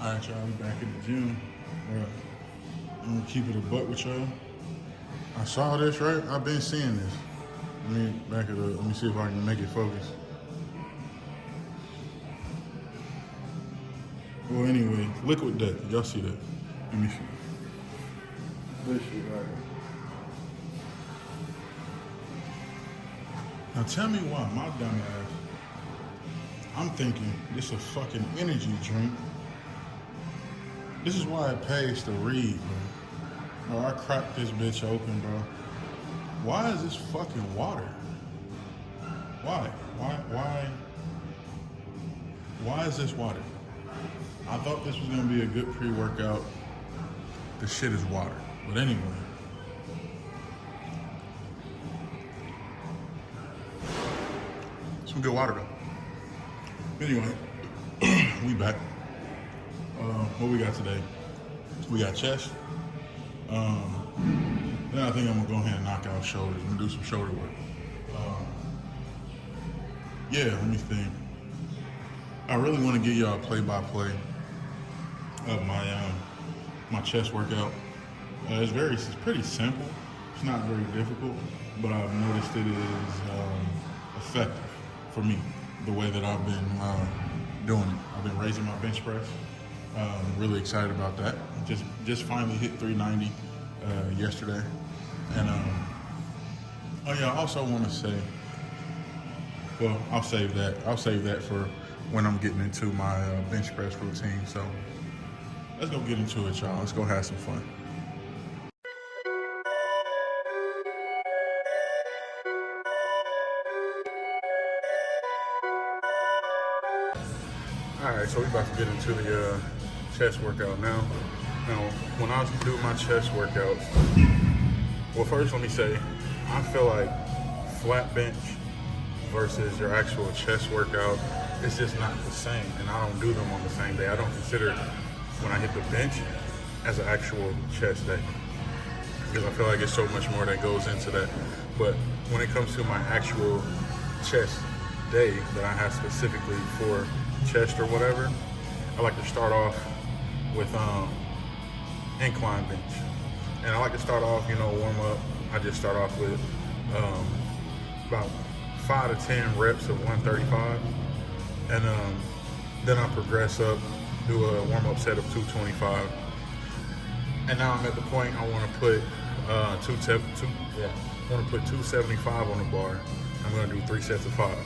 Alright, y'all, we back in the gym. I'm gonna keep it a buck with y'all. I saw this, right? I've been seeing this. Let me back it up. Let me see if I can make it focus. Well, anyway, liquid death. Y'all see that? Let me see. This shit right here. Now tell me why my dumb ass, I'm thinking this a fucking energy drink. This is why it pays to read, bro. Bro, I cracked this bitch open, bro. Why is this fucking water? Why? Why is this water? I thought this was gonna be a good pre-workout. The shit is water. But anyway. Some good water though. Anyway, we back. What we got today? We got chest. Then I think I'm gonna go ahead and knock out shoulders. I'm gonna do some shoulder work. Yeah, let me think. I really want to give y'all a play-by-play of my chest workout. It's pretty simple. It's not very difficult, but I've noticed it is effective for me. The way that I've been doing it. I've been raising my bench press. Really excited about that. Just finally hit 390 yesterday, and oh yeah, I also want to say, well, I'll save that for when I'm getting into my bench press routine. So let's go get into it, y'all. Let's go have some fun. All right, so we about to get into the chest workout now. Now, when I do my chest workouts, well, first let me say, I feel like flat bench versus your actual chest workout is just not the same, and I don't do them on the same day. I don't consider when I hit the bench as an actual chest day, because I feel like there's so much more that goes into that. But when it comes to my actual chest day that I have specifically for chest or whatever, I like to start off with incline bench. And I like to start off, warm up. I just start off with about 5 to 10 reps of 135. And then I progress up, do a warm-up set of 225. And now I'm at the point I want to put 275 on the bar. I'm going to do 3 sets of 5.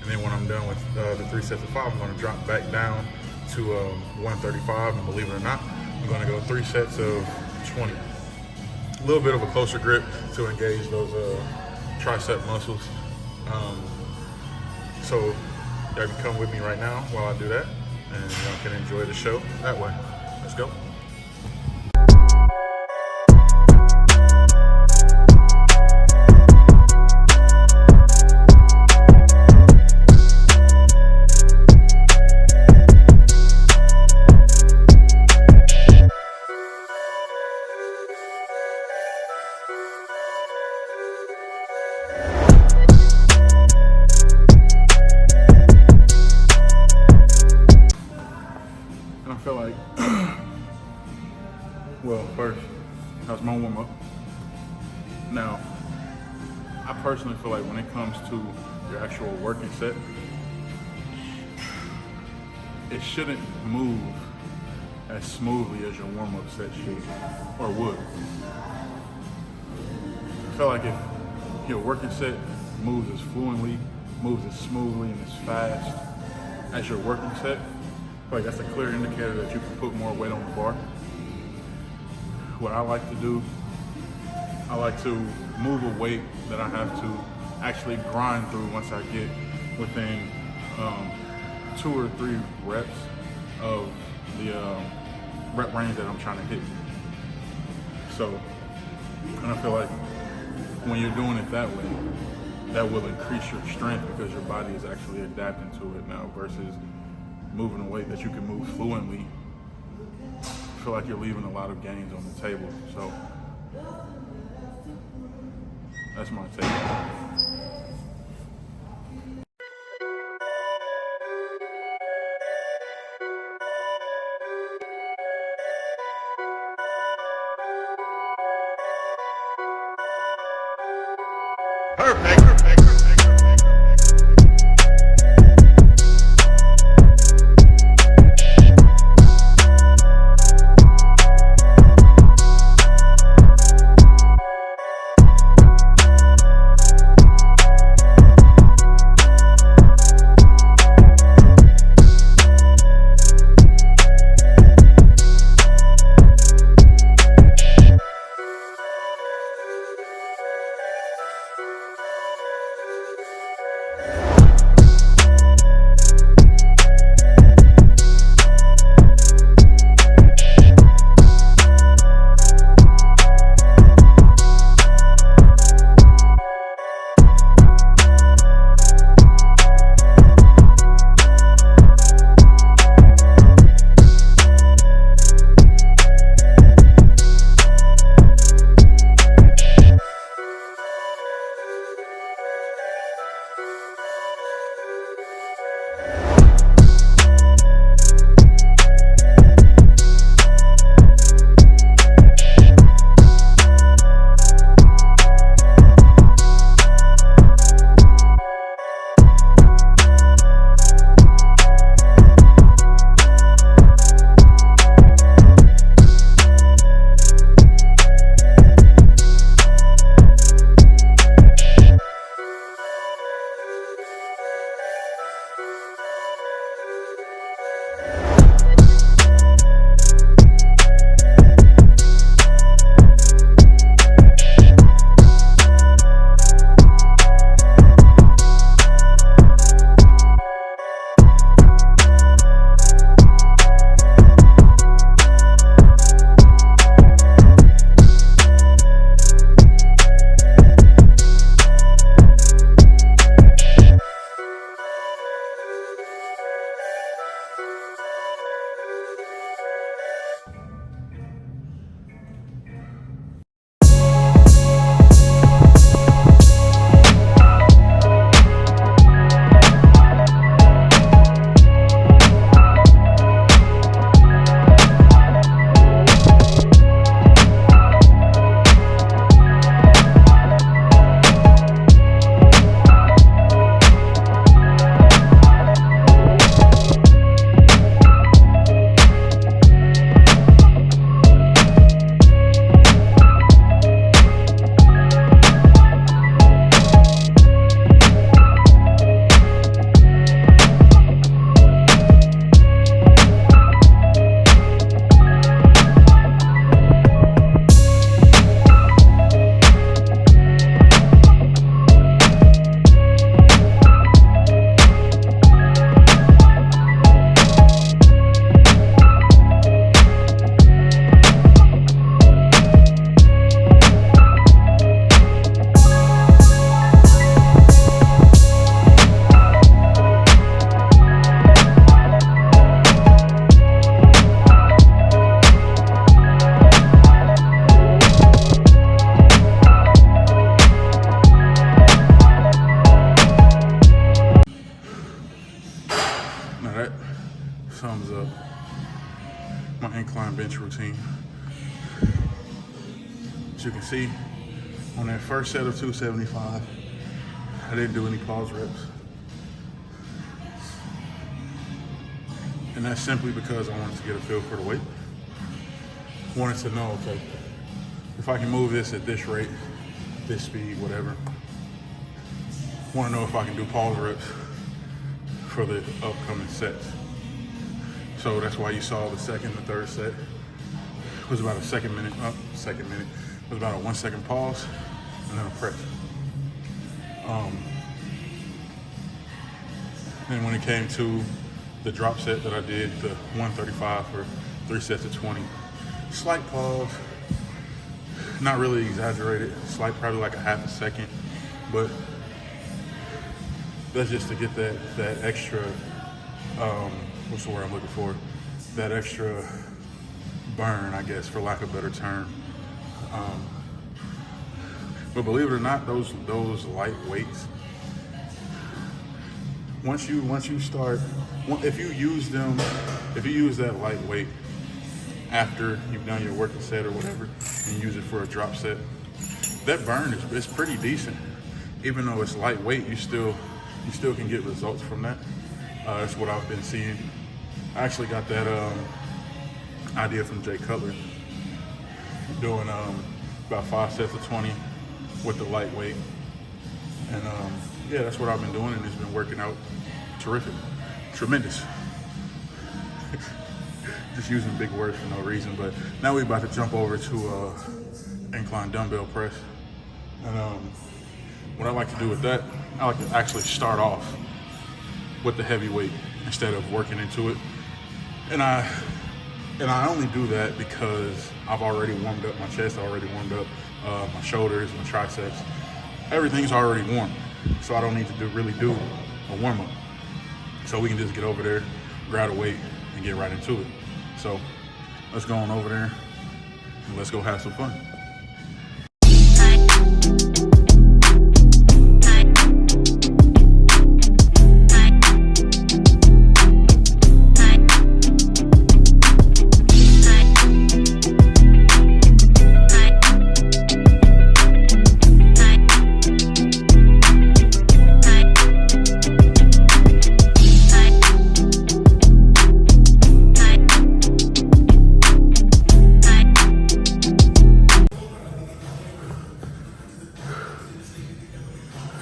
And then when I'm done with the 3 sets of 5, I'm going to drop back down to 135. And believe it or not, I'm going to go 3 sets of 20. A little bit of a closer grip to engage those tricep muscles. So y'all can come with me right now while I do that, and y'all can enjoy the show that way. Let's go. I feel like, well, first, that was my warm-up. Now, I personally feel like when it comes to your actual working set, it shouldn't move as smoothly as your warm-up set should, or would. I feel like if your working set moves as fluently, moves as smoothly and as fast as your working set, I feel like that's a clear indicator that you can put more weight on the bar. What I like to do, I like to move a weight that I have to actually grind through once I get within 2 or 3 reps of the rep range that I'm trying to hit. So, and I feel like when you're doing it that way, that will increase your strength because your body is actually adapting to it now versus moving a weight that you can move fluently. I feel like you're leaving a lot of gains on the table. So that's my take. sums up my incline bench routine. As you can see, on that first set of 275, I didn't do any pause reps. And that's simply because I wanted to get a feel for the weight. Wanted to know, okay, if I can move this at this rate, this speed, whatever. Want to know if I can do pause reps for the upcoming sets. So that's why you saw the second and third set was about a second minute, was about a 1 second pause and then a press. And when it came to the drop set that I did, the 135 for 3 sets of 20, slight pause, not really exaggerated, slight, probably like a half a second, but that's just to get that extra, what's the word I'm looking for? That extra burn, I guess, for lack of a better term. But believe it or not, those light weights, once you start, if you use that light weight after you've done your working set or whatever, and use it for a drop set, that burn is pretty decent. even though it's lightweight, you still can get results from that. That's what I've been seeing. I actually got that idea from Jay Cutler, doing about 5 sets of 20 with the lightweight. And yeah, that's what I've been doing, and it's been working out terrific, tremendous. Just using big words for no reason. But now we're about to jump over to incline dumbbell press. And what I like to do with that, I like to actually start off with the heavy weight instead of working into it. And I only do that because I've already warmed up my chest, I already warmed up my shoulders, my triceps. Everything's already warm, so I don't need to really do a warm up. So we can just get over there, grab a weight, and get right into it. So let's go on over there and let's go have some fun.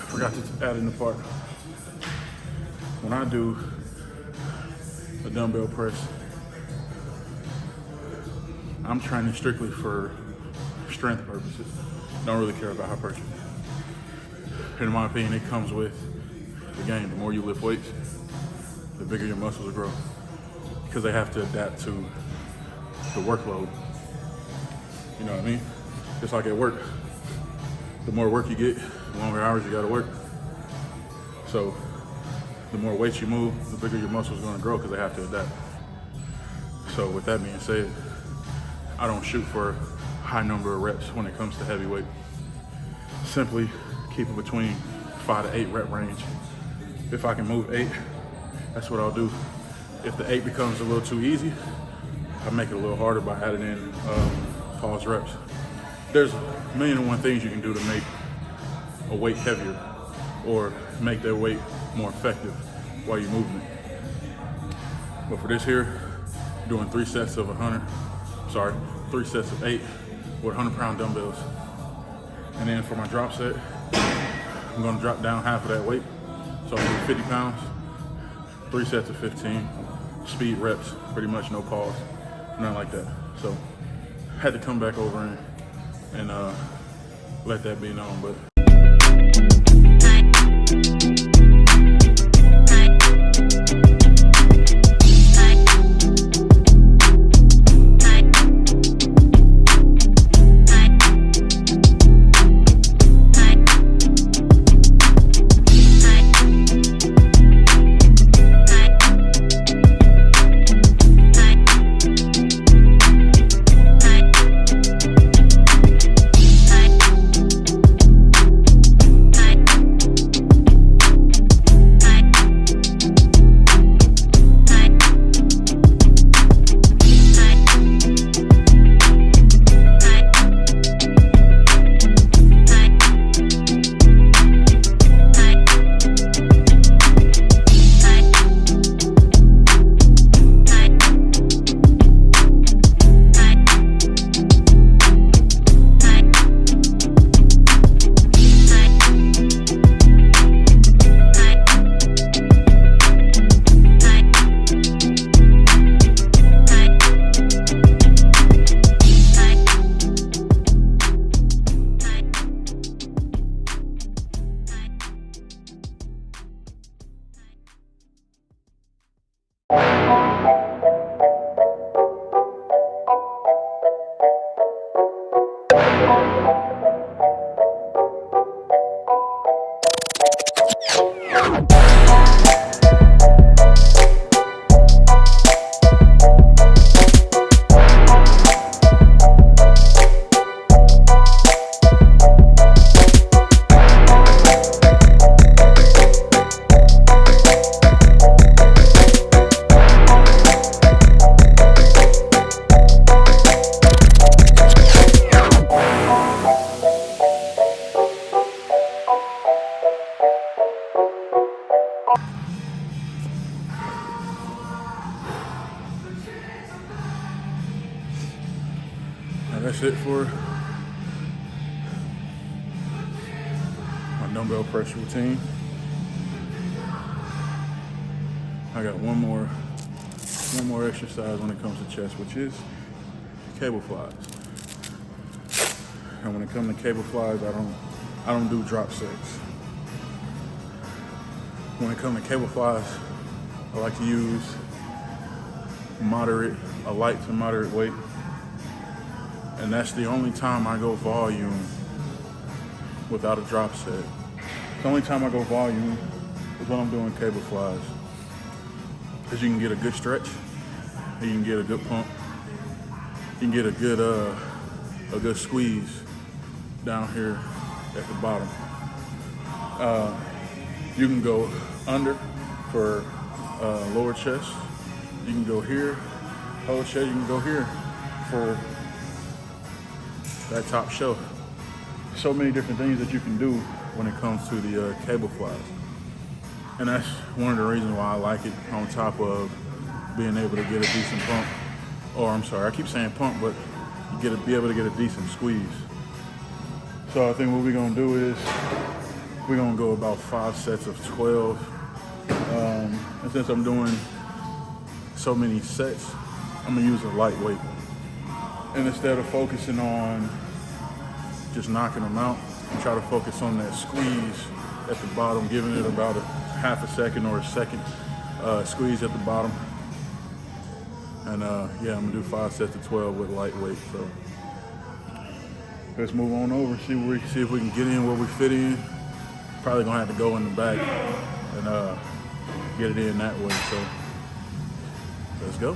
Forgot to add in the part. When I do a dumbbell press, I'm training strictly for strength purposes. Don't really care about hypertrophy. And in my opinion, it comes with the game. The more you lift weights, the bigger your muscles will grow, because they have to adapt to the workload. You know what I mean? Just like at work. The more work you get, the longer hours you gotta work. So the more weights you move, the bigger your muscles are gonna grow, because they have to adapt. So with that being said, I don't shoot for a high number of reps when it comes to heavyweight. Simply keep it between 5 to 8 rep range. If I can move 8, that's what I'll do. If the 8 becomes a little too easy, I make it a little harder by adding in pause reps. There's a million and one things you can do to make a weight heavier or make that weight more effective while you're moving it. But for this here, doing 3 sets of 3 sets of 8 with 100-pound dumbbells. And then for my drop set, I'm gonna drop down half of that weight. So I'm doing 50 pounds, 3 sets of 15, speed reps, pretty much no pause, nothing like that. So had to come back over and let that be known. But That's it for my dumbbell press routine. I got one more exercise when it comes to chest, which is cable flies. And when it comes to cable flies, I don't do drop sets. When it comes to cable flies, I like to use a light to moderate weight. And that's the only time I go volume without a drop set. The only time I go volume is when I'm doing cable flies. Because you can get a good stretch, and you can get a good pump, you can get a good squeeze down here at the bottom. You can go under for lower chest. You can go here, whole chest. You can go here for that top shelf. So many different things that you can do when it comes to the cable flies. And that's one of the reasons why I like it, on top of being able to get a decent pump. Or I'm sorry, I keep saying pump, but you be able to get a decent squeeze. So I think what we're gonna do is we're gonna go about 5 sets of 12. And since I'm doing so many sets, I'm gonna use a lightweight. And instead of focusing on just knocking them out, try to focus on that squeeze at the bottom, giving it about a half a second or a second squeeze at the bottom. And yeah, I'm gonna do 5 sets of 12 with lightweight. So let's move on over, see if we can get in where we fit in. Probably gonna have to go in the back and get it in that way. So let's go.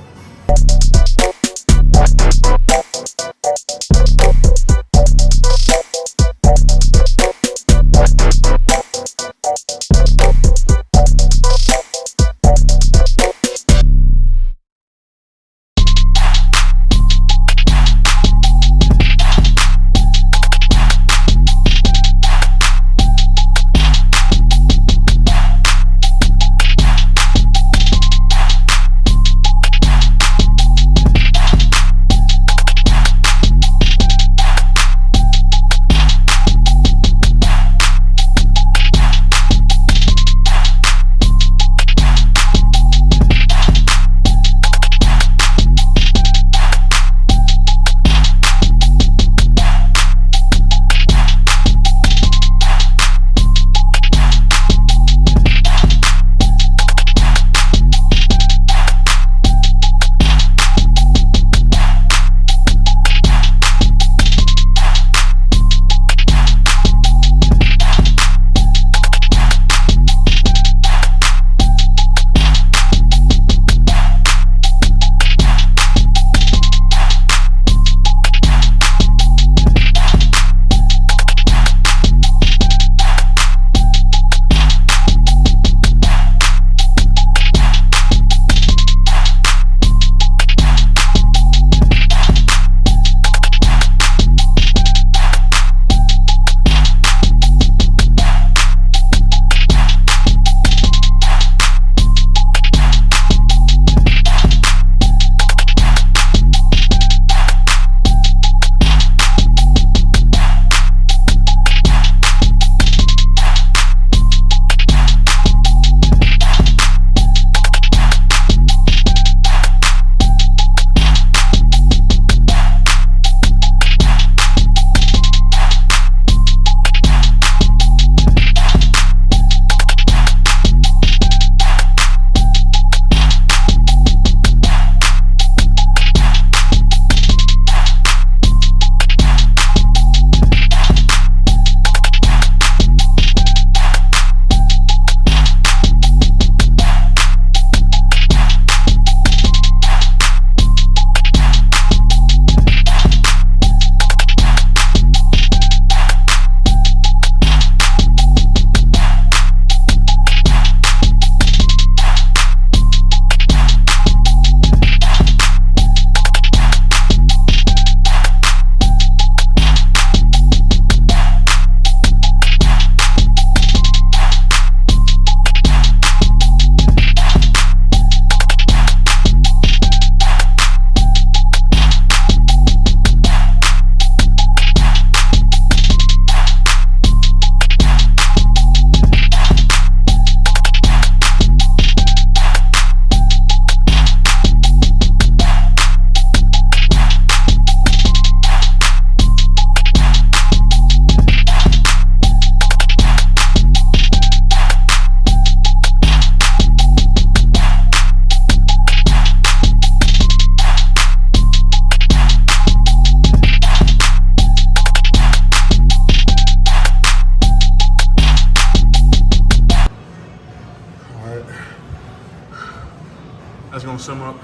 gonna sum up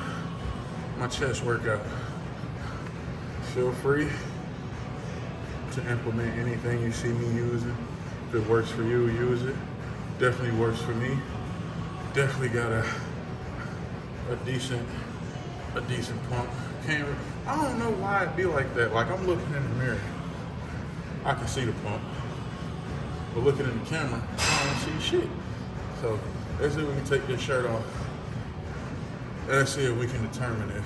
my chest workout. Feel free to implement anything you see me using. If it works for you, use it. Definitely works for me. Definitely got a decent pump. I don't know why it be like that. Like I'm looking in the mirror, I can see the pump, but looking in the camera, I don't see shit. So let's see if we can take this shirt off. Let's see if we can determine if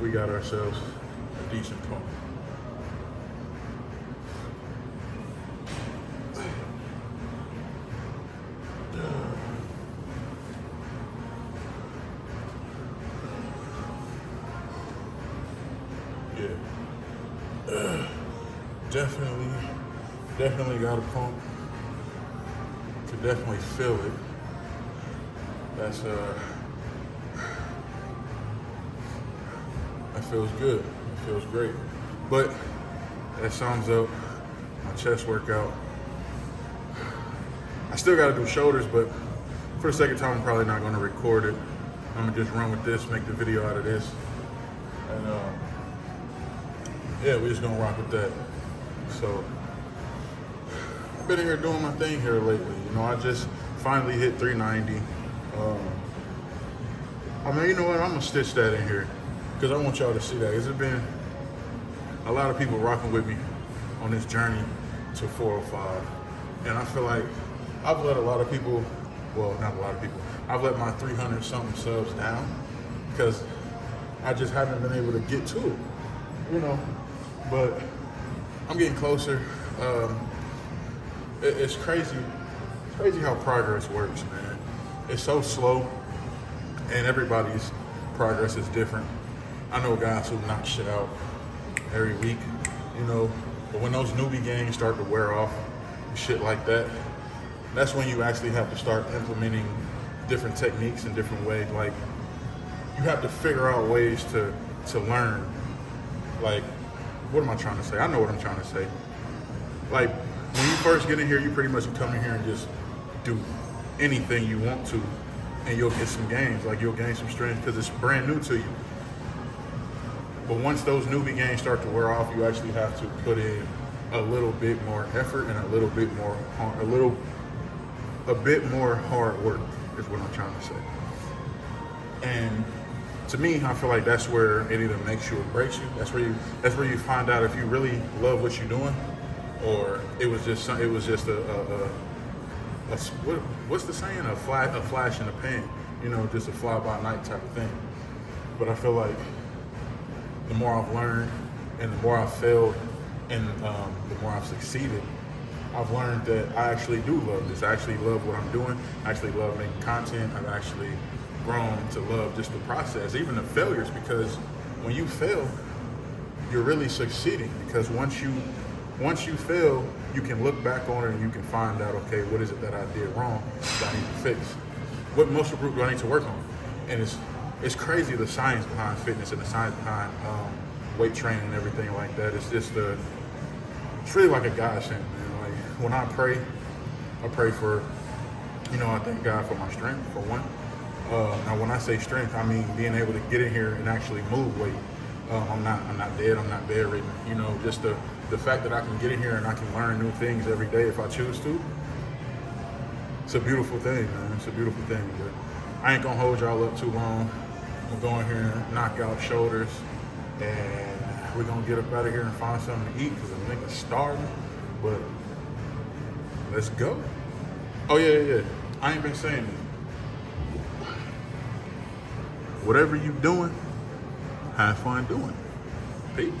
we got ourselves a decent pump. Definitely got a pump. Could definitely feel it. That feels good. It feels great. But that sums up my chest workout. I still got to do shoulders, but for the second time, I'm probably not going to record it. I'm gonna just run with this, make the video out of this, and yeah, we're just gonna rock with that. So I've been here doing my thing here lately. You know, I just finally hit 390. I mean, you know what? I'm gonna stitch that in here because I want y'all to see that. It's been a lot of people rocking with me on this journey to 405, and I feel like I've let a lot of people, well, not a lot of people, I've let my 300 something subs down because I just haven't been able to get to it, you know. But I'm getting closer. It's crazy. It's crazy how progress works, man. It's so slow, and everybody's progress is different. I know guys who knock shit out every week, you know, but when those newbie games start to wear off, shit like that, that's when you actually have to start implementing different techniques in different ways. Like, you have to figure out ways to learn. Like, what am I trying to say? I know what I'm trying to say. Like, when you first get in here, you pretty much come in here and just do anything you want to, and you'll get some gains. Like, you'll gain some strength because it's brand new to you. But once those newbie gains start to wear off, you actually have to put in a little bit more effort and a bit more hard work is what I'm trying to say. And to me, I feel like that's where it either makes you or breaks you. That's where you find out if you really love what you're doing, or it was just what's the saying? A flash in the pan, you know, just a fly by night type of thing. But I feel like the more I've learned and the more I've failed and the more I've succeeded, I've learned that I actually do love this. I actually love what I'm doing. I actually love making content. I've actually grown to love just the process, even the failures, because when you fail, you're really succeeding. Because once you fail, you can look back on it and you can find out, okay, what is it that I did wrong that I need to fix? What muscle group do I need to work on? And it's crazy, the science behind fitness and the science behind weight training and everything like that. It's just it's really like a godsend, man. Like, when I pray for, you know, I thank God for my strength, for one. Now, when I say strength, I mean being able to get in here and actually move weight. I'm not dead. I'm not bedridden. You know, just the fact that I can get in here and I can learn new things every day if I choose to. It's a beautiful thing, man. It's a beautiful thing. But I ain't gonna hold y'all up too long. I'm going here and knock out shoulders, and we're gonna get up out of here and find something to eat because I'm niggas starving. But let's go. Oh yeah. I ain't been saying this. Whatever you doing, have fun doing it. Peace.